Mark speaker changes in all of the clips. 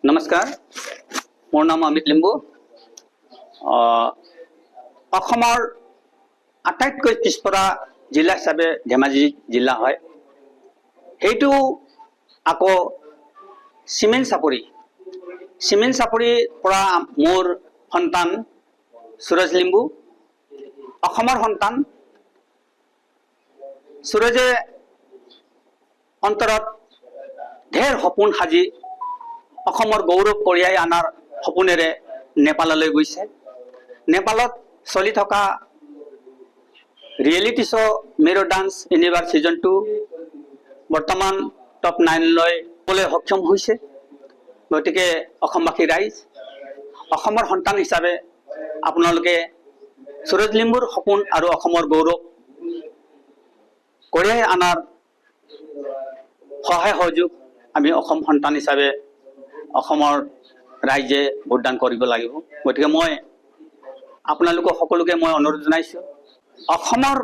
Speaker 1: নমস্কাৰ, মোৰ নাম অমিত লিম্বু। অসমৰ আটাইতকৈ পিছপৰা জিলা হিচাপে ধেমাজি জিলা হয়। সেইটো আকৌ চিমেণ্ট চাপৰিৰ পৰা মোৰ সন্তান সুৰজ লিম্বু, অসমৰ সন্তান। সুৰজে অন্তৰত ঢেৰ সপোন সাজি অসমৰ গৌৰৱ কঢ়িয়াই অনাৰ সপোনেৰে নেপাললৈ গৈছে। নেপালত চলি থকা ৰিয়েলিটি শ্ব' মেৰু ডান্স ইউনিভাৰ্ছ ছিজন 2 বৰ্তমান টপ 9লৈ যাবলৈ সক্ষম হৈছে। গতিকে অসমবাসী ৰাইজ, অসমৰ সন্তান হিচাপে আপোনালোকে সুৰজ লিম্বুৰ সপোন আৰু অসমৰ গৌৰৱ কঢ়িয়াই অনাৰ সহায় সহযোগ আমি অসম সন্তান হিচাপে অসমৰ ৰাইজে ভোটদান কৰিব লাগিব। গতিকে মই আপোনালোকক সকলোকে মই অনুৰোধ জনাইছোঁ, অসমৰ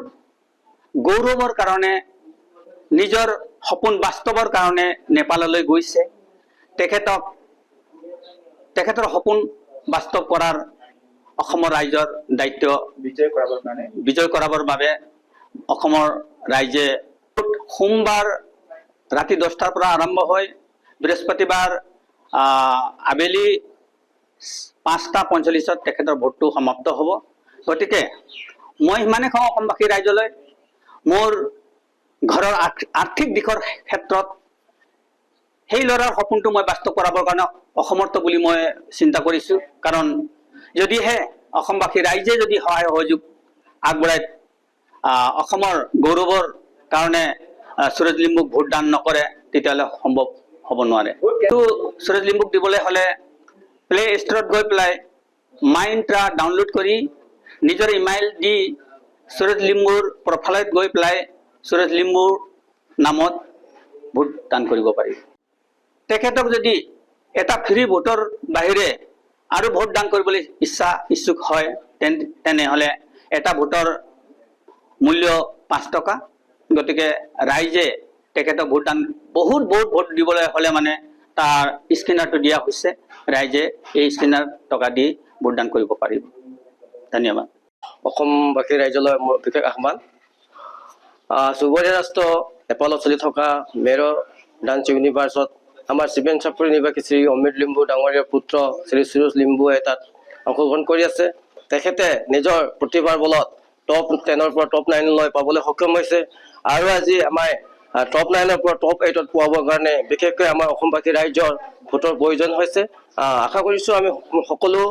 Speaker 1: গৌৰৱৰ কাৰণে, নিজৰ সপোন বাস্তৱৰ কাৰণে নেপাললৈ গৈছে। তেখেতৰ সপোন বাস্তৱ কৰাৰ অসমৰ ৰাইজৰ দায়িত্ব বিজয় কৰাবৰ বাবে অসমৰ ৰাইজে সোমবাৰ ৰাতি 10টাৰ পৰা আৰম্ভ হৈ বৃহস্পতিবাৰ আবেলি 5:45 তেখেতৰ ভোটটো সমাপ্ত হ'ব। গতিকে মই সিমানে কওঁ অসমবাসী ৰাইজলৈ, মোৰ ঘৰৰ আৰ্থিক দিশৰ ক্ষেত্ৰত সেই ল'ৰাৰ সপোনটো মই বাস্তৱ কৰাবৰ কাৰণে অসমৰ্থ বুলি মই চিন্তা কৰিছোঁ। কাৰণ যদিহে অসমবাসী ৰাইজে যদি সহায় সহযোগ আগবঢ়াই অসমৰ গৌৰৱৰ কাৰণে সুৰজ লিম্বুক ভোটদান নকৰে, তেতিয়াহ'লে সম্ভৱ হ'ব নোৱাৰে। সুৰজ লিম্বুক দিবলৈ হ'লে প্লে ষ্টৰত গৈ পেলাই মাইণ্ট্ৰা ডাউনলোড কৰি নিজৰ ইমেইল দি সুৰজ লিম্বুৰ প্ৰফাইলত গৈ পেলাই সুৰজ লিম্বুৰ নামত ভোটদান কৰিব পাৰি। তেখেতক যদি এটা ফ্ৰী ভোটৰ বাহিৰে আৰু ভোটদান কৰিবলৈ ইচ্ছুক হয়, তেনেহ'লে এটা ভোটৰ মূল্য 5 টকা। গতিকে ৰাইজে তেখেতক ভোটদান বহুত ভোট দিবলৈ হ'লে মানে তাৰ স্কেনাৰটো দিয়া হৈছে, ৰাইজে এই স্কেনাৰ টকা দি ভোটদান কৰিব পাৰিব। ধন্যবাদ।
Speaker 2: অসমবাসী ৰাইজলৈ মোৰ বিশেষ আহ্বান। চুবুৰীয়া ৰাষ্ট্ৰ নেপালত চলি থকা মেৰু ডান্স ইউনিভাৰ্ছত আমাৰ চিমেণ্ট চাপৰি নিবাসী শ্ৰী অমিত লিম্বু ডাঙৰীয়াৰ পুত্ৰ শ্ৰী সুৰজ লিম্বুৱে তাত অংশগ্ৰহণ কৰি আছে। তেখেতে নিজৰ প্ৰতিভাৰ বলত টপ 10ৰ পৰা টপ 9লৈ পাবলৈ সক্ষম হৈছে আৰু আজি আমাৰ টপ 9ৰ পৰা টপ 8ত পোৱাবৰ কাৰণে বিশেষকৈ আমাৰ অসমবাসী ৰাইজৰ ভোটৰ প্ৰয়োজন হৈছে। আশা কৰিছোঁ আমি সকলো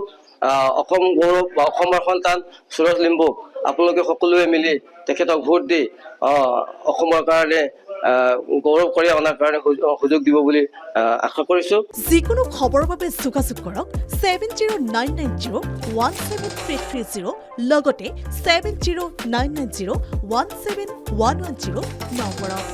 Speaker 2: অসম গৌৰৱ বা অসমৰ সন্তান সুৰজ লিম্বুক আপোনালোকে সকলোৱে মিলি তেখেতক ভোট দি অসমৰ কাৰণে গৌৰৱ কৰি অনাৰ কাৰণে সুযোগ দিব বুলি আশা কৰিছোঁ।
Speaker 3: যিকোনো খবৰৰ বাবে যোগাযোগ কৰক 7099017330 লগতে 7099017110 নম্বৰত।